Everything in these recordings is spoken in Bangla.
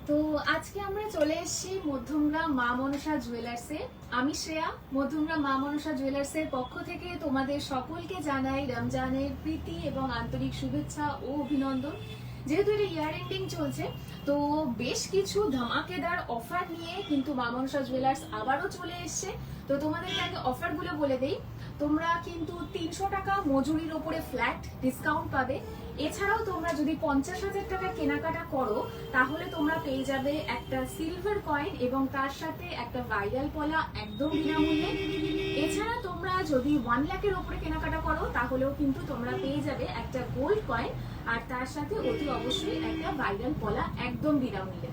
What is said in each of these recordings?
তো আজকে আমরা চলে এসেছি মধ্যমগ্রাম মা মনসা জুয়েলার্সে। আমি শ্রেয়া, মধ্যমগ্রাম মা মনসা জুয়েলার্সের পক্ষ থেকে তোমাদের সকলকে জানাই রমজানের প্রীতি এবং আন্তরিক শুভেচ্ছা ও অভিনন্দন। যেহেতু এটা ইয়ার এন্ডিং চলছে, তো বেশ কিছু ধামাকেদার অফার নিয়ে কিন্তু মা মনসা জুয়েলার্স আবারও চলে এসছে। তো তোমাদেরকে আগে অফারগুলো বলে দেই। তোমরা কিন্তু 300 টাকা মজুরির ওপরে ফ্ল্যাট ডিসকাউন্ট পাবে। এছাড়াও তোমরা যদি 50,000 টাকা কেনাকাটা করো তাহলে তোমরা পেয়ে যাবে একটা সিলভার কয়েন এবং তার সাথে একটা ভাইরাল পলা একদম বিনামূল্যে। এছাড়া তোমরা যদি 1 লাখের ওপরে কেনাকাটা করো তাহলেও কিন্তু তোমরা পেয়ে যাবে একটা গোল্ড কয়েন আর তার সাথে অতি অবশ্যই একটা ভাইরাল পলা একদম বিনামূল্যে।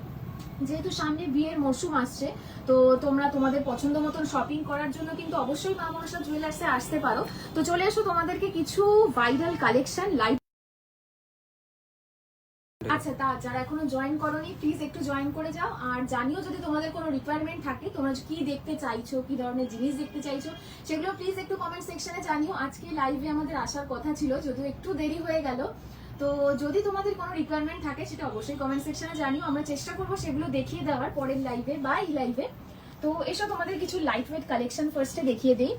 যেহেতু সামনে বিয়ের মরশুম আসছে, তো তোমরা তোমাদের পছন্দ মতন শপিং করার জন্য কিন্তু অবশ্যই মা মনসা জুয়েলার্সে আসতে পারো। তো চলে এসো, তোমাদেরকে কিছু ভাইরাল কালেকশন লাইভ। আচ্ছা, তা যারা এখনো জয়েন করোনি প্লিজ একটু জয়েন করে যাও। আর জানিও যদি তোমাদের কোনো রিকোয়ারমেন্ট থাকে, তোমরা কি দেখতে চাইছো, কি ধরনের জিনিস দেখতে চাইছো, সেগুলো প্লিজ একটু কমেন্ট সেকশনে জানিও। আজকে লাইভে আমাদের আসার কথা ছিল, যদিও একটু দেরি হয়ে গেল। তো যদি তোমাদের কোনো রিকোয়ারমেন্ট থাকে সেটা অবশ্যই কমেন্ট সেকশনে জানিও, আমরা চেষ্টা করবো সেগুলো দেখিয়ে দেওয়ার পরের লাইভে বা এই লাইভে। তো এসব তোমাদের কিছু লাইট ওয়েট কালেকশন ফার্স্টে দেখিয়ে দিই।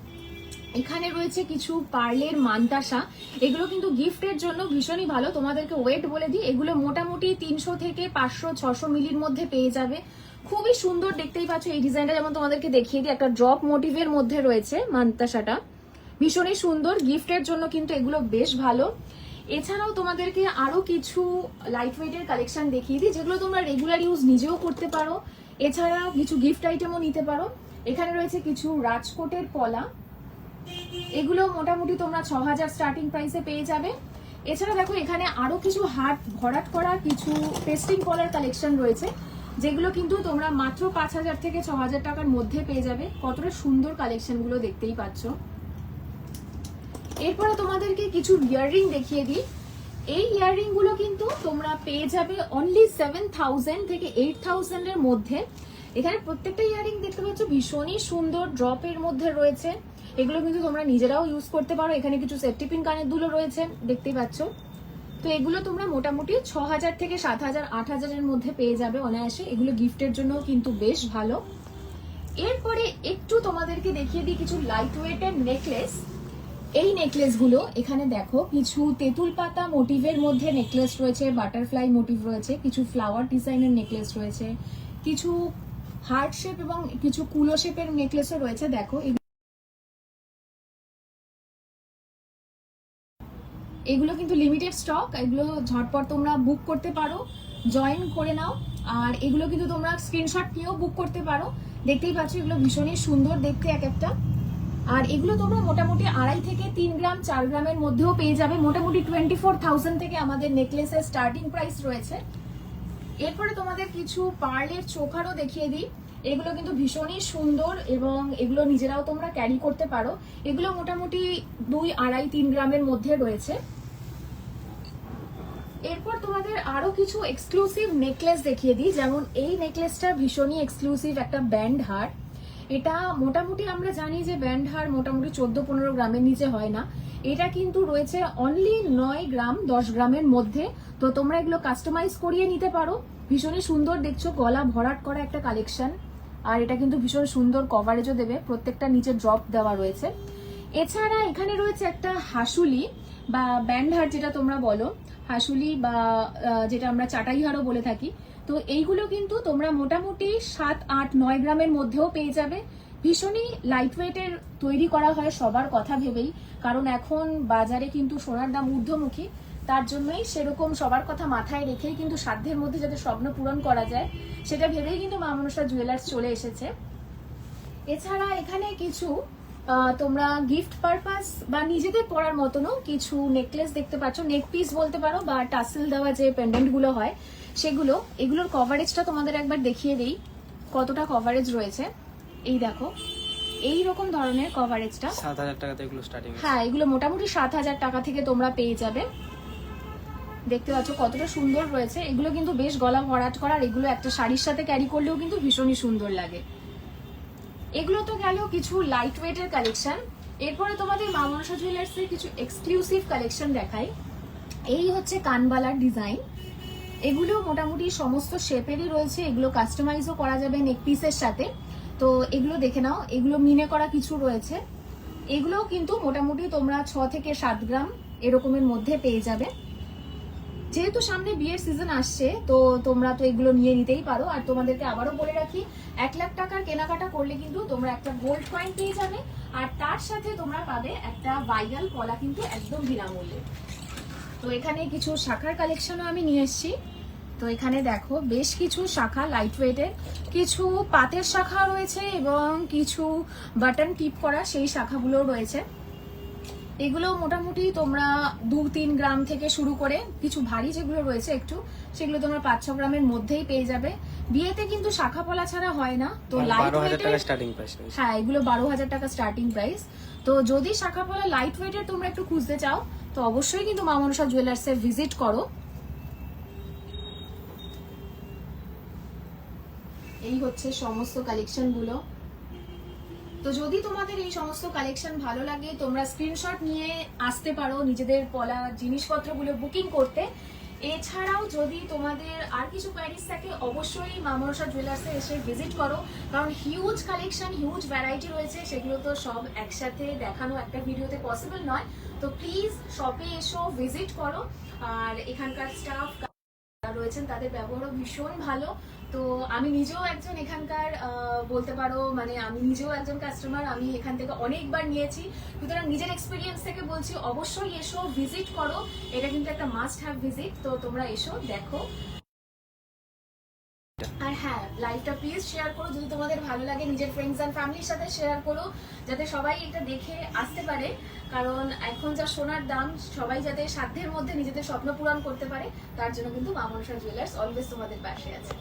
এখানে রয়েছে কিছু পার্লের মানতাসা, এগুলো কিন্তু গিফটের জন্য ভীষণই ভালো। তোমাদেরকে ওয়েট বলে দিই, এগুলো মোটামুটি 300 থেকে 500-600 মিলির মধ্যে পেয়ে যাবে। খুবই সুন্দর, দেখতেই পাচ্ছ। এই ডিজাইনটা যেমন তোমাদেরকে দেখিয়ে দিই, একটা ড্রপ মোটিভের মধ্যে রয়েছে মানতাসাটা, ভীষণই সুন্দর। গিফটের জন্য কিন্তু এগুলো বেশ ভালো। এছাড়াও তোমাদেরকে আরো কিছু লাইট ওয়েটের কালেকশন দেখিয়ে দিই, যেগুলো তোমরা রেগুলার ইউজ নিজেও করতে পারো, এছাড়া কিছু গিফট আইটেমও নিতে পারো। এখানে রয়েছে কিছু রাজকোটের পলা, এগুলো মোটামুটি তোমরা 6000 স্টার্টিং প্রাইসে পেয়ে যাবে। এছাড়া দেখো এখানে আরো কিছু হাত ভরাট করা কিছু পেস্টিং পলার কালেকশন রয়েছে, যেগুলো কিন্তু তোমরা মাত্র 5000 থেকে 6000 টাকার মধ্যে পেয়ে যাবে। কতটা সুন্দর কালেকশন গুলো দেখতেই পাচ্ছ। এরপরে তোমাদেরকে কিছু ইয়াররিং দেখিয়ে দিই। এই ইয়াররিং গুলো কিন্তু তোমরা পেয়ে যাবে অনলি 7000 থেকে 8000 এর মধ্যে। এখানে প্রত্যেকটা ইয়াররিং দেখতে পাচ্ছ ভীষণই সুন্দর, ড্রপের মধ্যে রয়েছে। এগুলো কিন্তু তোমরা নিজেরাও ইউজ করতে পারো। এখানে কিছু সেফটি পিন কানের দুলও রয়েছে, দেখতেই পাচ্ছ। তো এগুলো তোমরা মোটামুটি 6000 থেকে 7000 8000 এর মধ্যে পেয়ে যাবে অনায়াসে। এগুলো গিফটের জন্য কিন্তু বেশ ভালো। এরপরে একটু তোমাদেরকে দেখিয়ে দিই কিছু লাইট ওয়েটের নেকলেস। এই নেকলেস গুলো এখানে দেখো, কিছু তেঁতুল পাতা মোটিভের মধ্যে নেকলেস রয়েছে, বাটারফ্লাই মোটিভ রয়েছে, কিছু ফ্লাওয়ার ডিজাইনের নেকলেস রয়েছে, কিছু হার্ট শেপ এবং কিছু কুলো শেপের নেকলেসও রয়েছে। দেখো এগুলো কিন্তু লিমিটেড স্টক, এগুলো ঝটপট তোমরা বুক করতে পারো, জয়েন করে নাও। আর এগুলো কিন্তু তোমরা স্ক্রিনশট নিয়েও বুক করতে পারো। দেখতেই পাচ্ছ এগুলো ভীষণই সুন্দর দেখতে এক একটা। আর এগুলো তোমরা মোটামুটি 2.5 থেকে 3 গ্রাম 4 গ্রামের মধ্যেও পেয়ে যাবে। মোটামুটি 24,000 থেকে আমাদের নেকলেসের স্টার্টিং প্রাইস রয়েছে। এরপরে তোমাদের কিছু পার্লের চোখারও দেখিয়ে দিই। এগুলো কিন্তু ভীষণই সুন্দর এবং এগুলো নিজেরাও তোমরা ক্যারি করতে পারো। এগুলো মোটামুটি 2, 2.5, 3 গ্রামের মধ্যে রয়েছে। এরপর তোমাদের আরো কিছু এক্সক্লুসিভ নেকলেস দেখিয়ে দিই। যেমন এই নেকলেসটা ভীষণই এক্সক্লুসিভ, একটা ব্যান্ড হার। এটা মোটামুটি আমরা জানি যে ব্যান্ড হার মোটামুটি 14-15 গ্রামের নিচে হয় না। এটা কিন্তু রয়েছে অনলি 9 গ্রাম 10 গ্রামের মধ্যে। তো তোমরা এগুলো কাস্টমাইজ করিয়ে নিতে পারো। ভীষণই সুন্দর, দেখছো গলা ভরাট করা একটা কালেকশন। আর এটা কিন্তু ভীষণ সুন্দর কভারেজও দেবে, প্রত্যেকটা নিচে ড্রপ দেওয়া রয়েছে। এছাড়া এখানে রয়েছে একটা হাসুলি বা ব্যান্ড হার, যেটা তোমরা বলো হাসুলি বা যেটা আমরা চাটাই হারও বলে থাকি। তো এইগুলো কিন্তু তোমরা মোটামুটি 7, 8, 9 গ্রামের মধ্যেও পেয়ে যাবে। ভীষণই লাইট ওয়েটের তৈরি করা হয় সবার কথা ভেবেই, কারণ এখন বাজারে কিন্তু সোনার দাম ঊর্ধ্বমুখী। তার জন্যই সেরকম সবার কথা মাথায় রেখেই কিন্তু সাধ্যের মধ্যে যাতে স্বপ্ন পূরণ করা যায় সেটা ভেবেই কিন্তু মা মনসা জুয়েলার্স চলে এসেছে। এছাড়া এখানে কিছু তোমরা গিফট পারপাস বা নিজেদের পরার মতনও কিছু নেকলেস দেখতে পাচ্ছ, নেক পিস বলতে পারো বা টাসেল দেওয়া যে পেন্ডেন্ট গুলো হয় সেগুলো। এগুলোর কভারেজটা তোমাদের একবার দেখিয়ে দিই কতটা কভারেজ রয়েছে। এই দেখো এই রকম ধরনের কভারেজটা 7000 টাকাতে এগুলো স্টার্টিং। হ্যাঁ, এগুলো মোটামুটি 7000 টাকা থেকে তোমরা পেয়ে যাবে। দেখতে পাচ্ছ কতটা সুন্দর রয়েছে। এগুলো কিন্তু বেশ গলা ভরাট করা, আর এগুলো একটা শাড়ির সাথে ক্যারি করলেও কিন্তু ভীষণই সুন্দর লাগে। এগুলো তো গেল কিছু লাইট ওয়েটের কালেকশন। এরপরে তোমাদের মা মনসা জুয়েলার্সের কিছু এক্সক্লুসিভ কালেকশন দেখাই। এই হচ্ছে কানবালার ডিজাইন। এগুলো মোটামুটি সমস্ত শেপেরই রয়েছে, এগুলো কাস্টমাইজও করা যাবে নেক পিসের সাথে। তো এগুলো দেখে নাও, এগুলো মিনে করা কিছু রয়েছে। এগুলো কিন্তু মোটামুটি তোমরা 6 থেকে 7 গ্রাম এরকমের মধ্যে পেয়ে যাবে। যেহেতু সামনে বিয়ের সিজন আসছে, তো তোমরা তো এগুলো নিয়ে নিতেই পারো। আর তোমাদেরকে আবারও বলে রাখি, 1 লাখ টাকার কেনাকাটা করলে কিন্তু তোমরা একটা গোল্ড কয়েন পেয়ে যাবে, আর তার সাথে তোমরা পাবে একটা ভাইরাল কলা কিন্তু একদম বিনামূল্যে। তো এখানে কিছু শাখার কালেকশনও আমি নিয়ে এসেছি। তো এখানে দেখো বেশ কিছু শাখা লাইট ওয়েটের, কিছু পাতের শাখা রয়েছে এবং কিছু বাটন টিপ করা সেই শাখাগুলো রয়েছে। এগুলো মোটামুটি তোমরা 2-3 গ্রাম থেকে শুরু করে কিছু ভারী যেগুলো রয়েছে একটু, সেগুলো তোমরা 5-6 গ্রামের মধ্যেই পেয়ে যাবে। বিয়েতে কিন্তু শাখা পলা ছাড়া হয় না, তো লাইট ওয়েটের স্টার্টিং প্রাইস। হ্যাঁ, এগুলো 12,000 টাকা স্টার্টিং প্রাইস। তো যদি শাখা পলা লাইট ওয়েটের তোমরা একটু খুঁজতে চাও, তো অবশ্যই কিন্তু মা মনসা জুয়েলার্সে ভিজিট করো। এই হচ্ছে সমস্ত কালেকশন গুলো। তো যদি তোমাদের এই সমস্ত কালেকশন ভালো লাগে, তোমরা স্ক্রিনশট নিয়ে আসতে পারো নিজেদের পলা জিনিসপত্রগুলো বুকিং করতে। এছাড়াও যদি তোমাদের আর কিছু কোয়ারিজ থাকে, অবশ্যই মা মনসা জুয়েলার্সে এসে ভিজিট করো, কারণ হিউজ কালেকশন, হিউজ ভ্যারাইটি রয়েছে, সেগুলো তো সব একসাথে দেখানো একটা ভিডিওতে পসিবল নয়। তো প্লিজ শপে এসো, ভিজিট করো। আর এখানকার স্টাফ রয়েছেন, তাদের ব্যবহারও ভীষণ ভালো। তো আমি নিজেও একজন এখানকার বলতে পারো, মানে আমি নিজেও একজন কাস্টমার, আমি এখান থেকে অনেকবার নিয়েছি। সুতরাং নিজের এক্সপিরিয়েন্স থেকে বলছি, অবশ্যই এসো, ভিজিট করো। এটা কিন্তু একটা মাস্ট হ্যাভ ভিজিট। তো তোমরা এসো, দেখো। আর হ্যাঁ, লাইভটা প্লিজ শেয়ার করো যদি তোমাদের ভালো লাগে, নিজের ফ্রেন্ডস অ্যান্ড ফ্যামিলির সাথে শেয়ার করো, যাতে সবাই এটা দেখে আসতে পারে। কারণ এখন যা সোনার দাম, সবাই যাতে সাধ্যের মধ্যে নিজেদের স্বপ্ন পূরণ করতে পারে, তার জন্য কিন্তু মা মনসা জুয়েলার্স অলওয়েজ তোমাদের পাশে আছে।